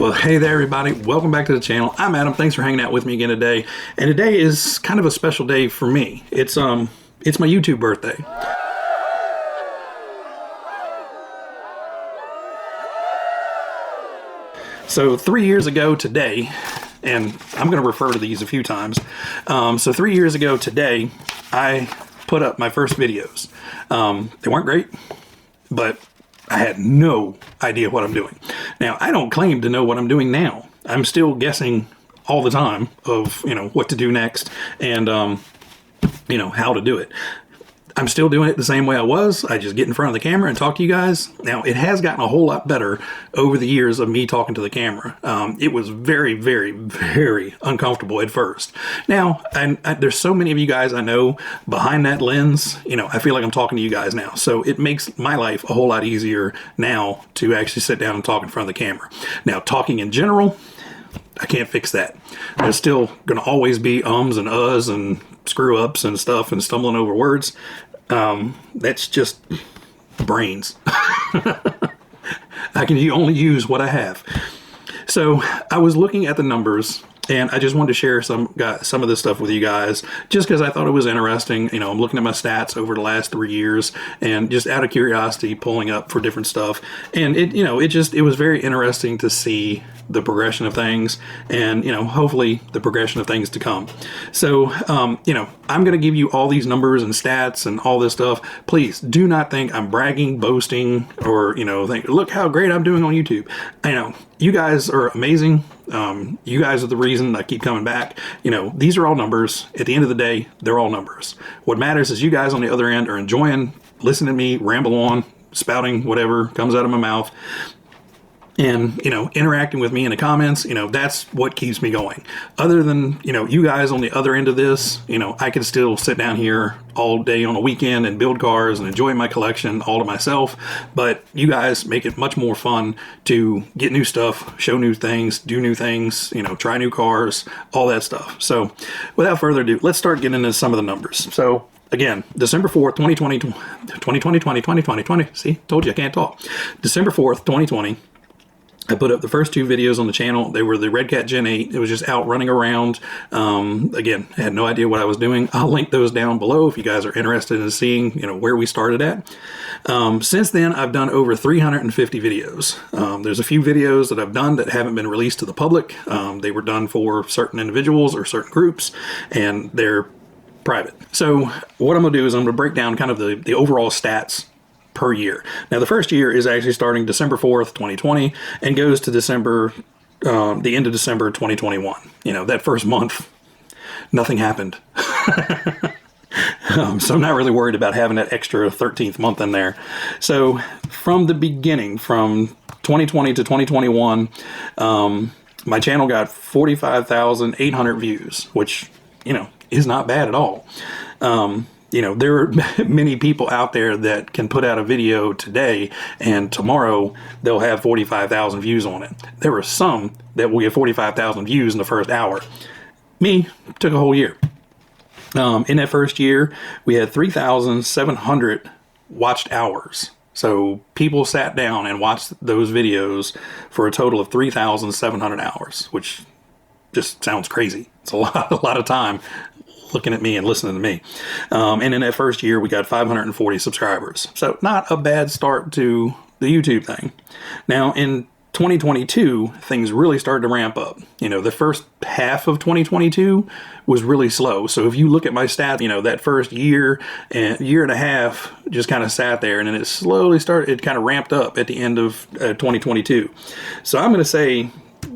Well, hey there everybody, welcome back to the channel. I'm Adam. Thanks for hanging out with me again today. And today is kind of a special day for me. It's my YouTube birthday. So 3 years ago today, and I'm going to refer to these a few times. So 3 years ago today, I put up my first videos. They weren't great, but I had no idea what I'm doing. Now, I don't claim to know what I'm doing now. I'm still guessing all the time of, what to do next and, how to do it. I'm still doing it the same way I was. I just get in front of the camera and talk to you guys. Now, it has gotten a whole lot better over the years of me talking to the camera. It was very, very, very uncomfortable at first. Now, there's so many of you guys I know behind that lens, I feel like I'm talking to you guys now. So it makes my life a whole lot easier now to actually sit down and talk in front of the camera. Now, talking in general, I can't fix that. There's still going to always be ums and uhs and screw ups and stuff and stumbling over words. That's just brains. I can only use what I have. So I was looking at the numbers and I just wanted to share some of this stuff with you guys just because I thought it was interesting. I'm looking at my stats over the last 3 years and just out of curiosity pulling up for different stuff. And it was very interesting to see the progression of things and, hopefully the progression of things to come. So, I'm going to give you all these numbers and stats and all this stuff. Please do not think I'm bragging, boasting, or, think, look how great I'm doing on YouTube. I know you guys are amazing. You guys are the reason I keep coming back. These are all numbers. At the end of the day, they're all numbers. What matters is you guys on the other end are enjoying listening to me ramble on, spouting whatever comes out of my mouth. And, interacting with me in the comments, that's what keeps me going. Other than, you guys on the other end of this, I could still sit down here all day on a weekend and build cars and enjoy my collection all to myself. But you guys make it much more fun to get new stuff, show new things, do new things, try new cars, all that stuff. So without further ado, let's start getting into some of the numbers. So again, December 4th, 2020, see, told you I can't talk. December 4th, 2020. I put up the first 2 videos on the channel. They were the Red Cat Gen 8. It was just out running around. Again, I had no idea what I was doing. I'll link those down below if you guys are interested in seeing, where we started at. Since then, I've done over 350 videos. There's a few videos that I've done that haven't been released to the public. They were done for certain individuals or certain groups, and they're private. So what I'm going to do is I'm going to break down kind of the overall stats per year. Now, the first year is actually starting December 4th, 2020 and goes to December, the end of December 2021. That first month, nothing happened. So I'm not really worried about having that extra 13th month in there. So from the beginning, from 2020 to 2021, my channel got 45,800 views, which, is not bad at all. There are many people out there that can put out a video today and tomorrow they'll have 45,000 views on it. There are some that will get 45,000 views in the first hour. Me, took a whole year. In that first year, we had 3,700 watched hours. So people sat down and watched those videos for a total of 3,700 hours, which just sounds crazy. It's a lot of time looking at me and listening to me. And in that first year, we got 540 subscribers. So not a bad start to the YouTube thing. Now, in 2022, things really started to ramp up. The first half of 2022 was really slow. So if you look at my stats, that first year and a half just kind of sat there, and then it slowly started, it kind of ramped up at the end of 2022. So I'm going to say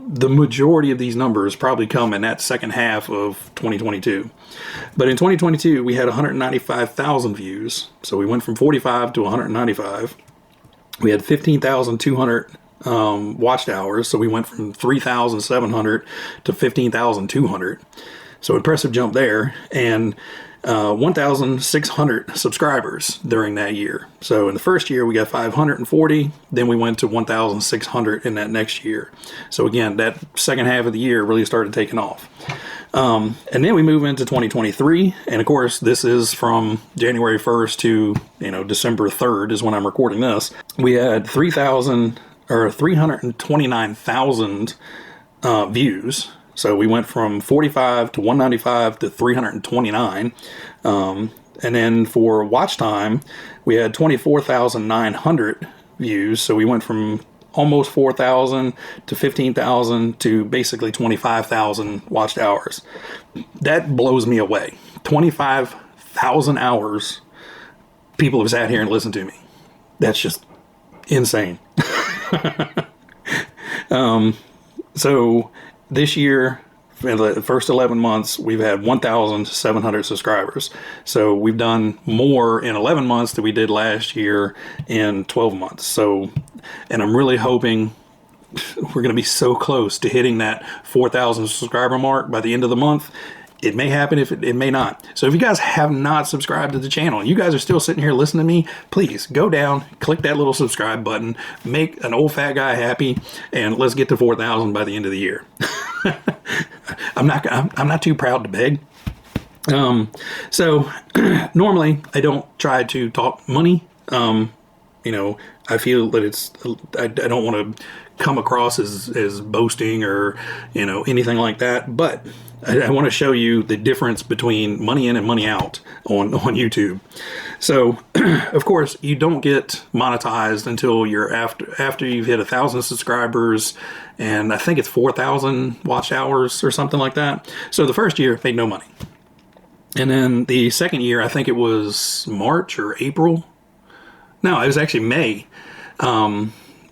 the majority of these numbers probably come in that second half of 2022. But in 2022, we had 195,000 views. So we went from 45 to 195. We had 15,200 watched hours. So we went from 3,700 to 15,200. So impressive jump there. And 1,600 subscribers during that year. So in the first year, we got 540. Then we went to 1,600 in that next year. So again, that second half of the year really started taking off. And then we move into 2023. And of course, this is from January 1st to, December 3rd is when I'm recording this. We had 3,000 or 329,000 views. So we went from 45 to 195 to 329. And then for watch time, we had 24,900 views. So we went from almost 4,000 to 15,000 to basically 25,000 watched hours. That blows me away. 25,000 hours people have sat here and listened to me. That's just insane. So this year, in the first 11 months, we've had 1,700 subscribers. So we've done more in 11 months than we did last year in 12 months. So, and I'm really hoping we're going to be so close to hitting that 4,000 subscriber mark by the end of the month. It may happen, it may not. So if you guys have not subscribed to the channel, you guys are still sitting here listening to me, please go down, click that little subscribe button, make an old fat guy happy, and let's get to 4,000 by the end of the year. I'm not too proud to beg. So normally I don't try to talk money. You know, I feel that I don't want to come across as boasting or, you know, anything like that, but I want to show you the difference between money in and money out on YouTube. So, of course, you don't get monetized until you're after you've hit 1,000 subscribers, and I think it's 4,000 watch hours or something like that. So the first year, made no money. And then the second year, I think it was March or April. No, it was actually May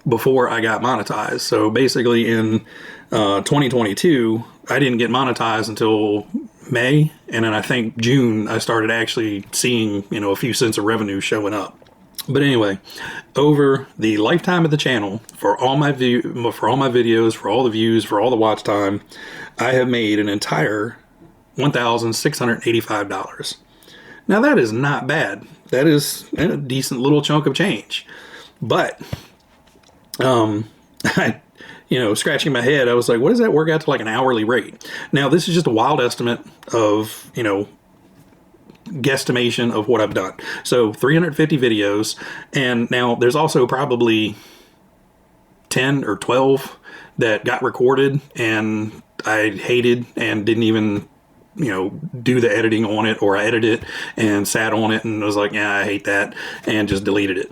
before I got monetized. So basically in 2022, I didn't get monetized until May, and then I think June I started actually seeing, you know, a few cents of revenue showing up. But anyway, over the lifetime of the channel, for all my videos, for all the views, for all the watch time, I have made an entire $1,685. Now that is not bad. That is a decent little chunk of change. But you know, scratching my head, I was like, what does that work out to, like an hourly rate? Now, this is just a wild estimate of, you know, guesstimation of what I've done. So 350 videos, and now there's also probably 10 or 12 that got recorded and I hated and didn't even, you know, do the editing on it, or I edited it and sat on it and was like, yeah, I hate that, and just deleted it.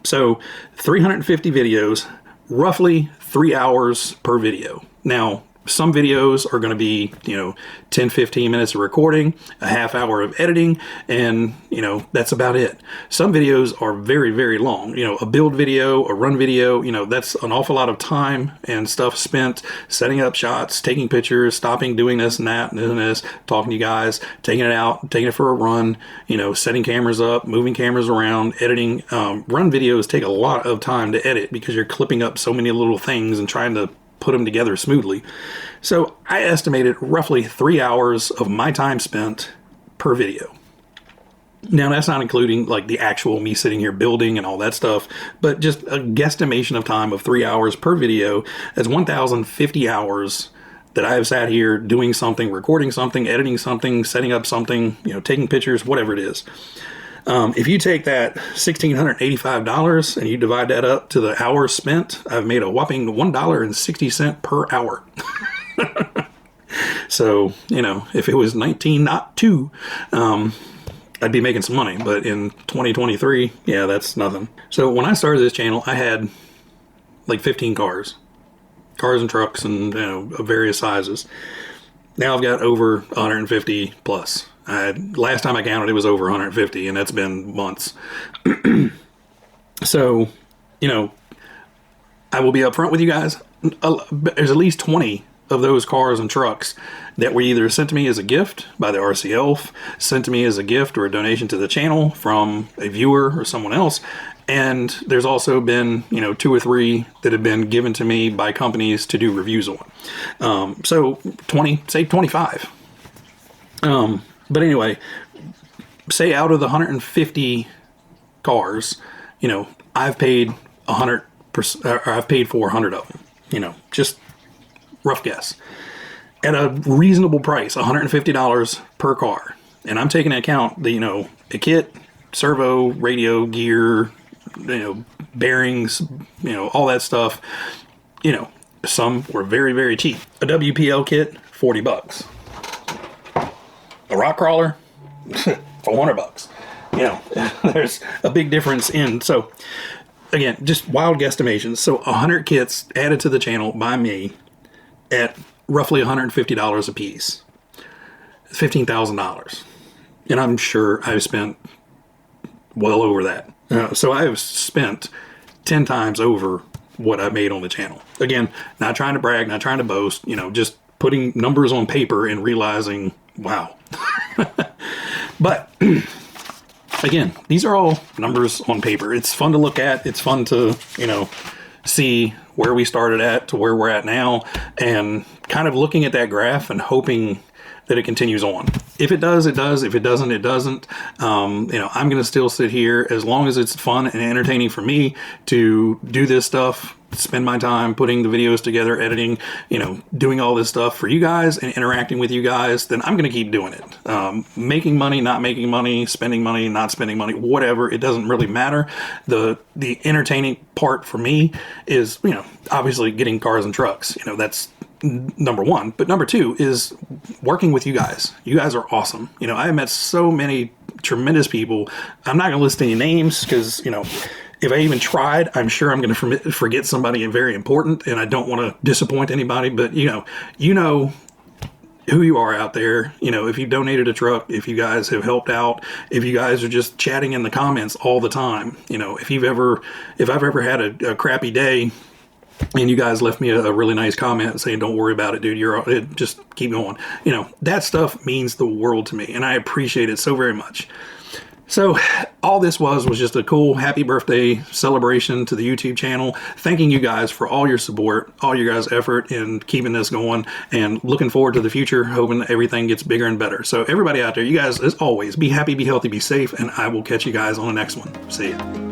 So 350 videos, roughly 3 hours per video. Now, some videos are going to be, you know, 10, 15 minutes of recording, a half hour of editing, and, you know, that's about it. Some videos are very, very long. You know, a build video, a run video, you know, that's an awful lot of time and stuff spent setting up shots, taking pictures, stopping, doing this and that, and doing this, talking to you guys, taking it out, taking it for a run, you know, setting cameras up, moving cameras around, editing. Run videos take a lot of time to edit because you're clipping up so many little things and trying to put them together smoothly. So I estimated roughly 3 hours of my time spent per video. Now that's not including like the actual me sitting here building and all that stuff, but just a guesstimation of time of 3 hours per video. That's 1,050 hours that I have sat here doing something, recording something, editing something, setting up something, you know, taking pictures, whatever it is. If you take that $1,685 and you divide that up to the hours spent, I've made a whopping $1.60 per hour. So, you know, if it was 1902, I'd be making some money. But in 2023, yeah, that's nothing. So when I started this channel, I had like 15 cars and trucks and, you know, of various sizes. Now I've got over 150 plus. Last time I counted, it was over 150, and that's been months. So, you know, I will be upfront with you guys. There's at least 20 of those cars and trucks that were either sent to me as a gift by the RC Elf, sent to me as a gift or a donation to the channel from a viewer or someone else. And there's also been, you know, 2 or 3 that have been given to me by companies to do reviews on. So 20, say 25. But anyway, say out of the 150 cars, you know, I've paid 100%, or I've paid for 100 of them, you know, just rough guess. At a reasonable price, $150 per car. And I'm taking into account the, you know, a kit, servo, radio, gear, you know, bearings, you know, all that stuff. You know, some were very, very cheap. A WPL kit, 40 bucks. A rock crawler, $400. You know, there's a big difference in, so again, just wild guesstimations. So 100 kits added to the channel by me at roughly $150 a piece. $15,000. And I'm sure I've spent well over that. So I've spent 10 times over what I made on the channel. Again, not trying to brag, not trying to boast, you know, just putting numbers on paper and realizing, wow. But again, these are all numbers on paper. It's fun to look at. It's fun to, you know, see where we started at to where we're at now, and kind of looking at that graph and hoping that it continues on. If it does, it does. If it doesn't, it doesn't. You know, I'm going to still sit here as long as it's fun and entertaining for me to do this stuff, spend my time putting the videos together, editing, you know, doing all this stuff for you guys and interacting with you guys, then I'm going to keep doing it. Making money, not making money, spending money, not spending money, whatever, it doesn't really matter. The entertaining part for me is, you know, obviously getting cars and trucks. You know, that's number one. But number two is working with you guys. You guys are awesome. You know, I have met so many tremendous people. I'm not going to list any names because, you know, if I even tried, I'm sure I'm going to forget somebody very important, and I don't want to disappoint anybody. But, you know who you are out there. You know, if you donated a truck, if you guys have helped out, if you guys are just chatting in the comments all the time, you know, if I've ever had a crappy day, and you guys left me a really nice comment saying, don't worry about it, dude, just keep going. You know, that stuff means the world to me, and I appreciate it so very much. So all this was just a cool happy birthday celebration to the YouTube channel. Thanking you guys for all your support, all your guys' effort in keeping this going, and looking forward to the future, hoping everything gets bigger and better. So everybody out there, you guys, as always, be happy, be healthy, be safe, and I will catch you guys on the next one. See ya.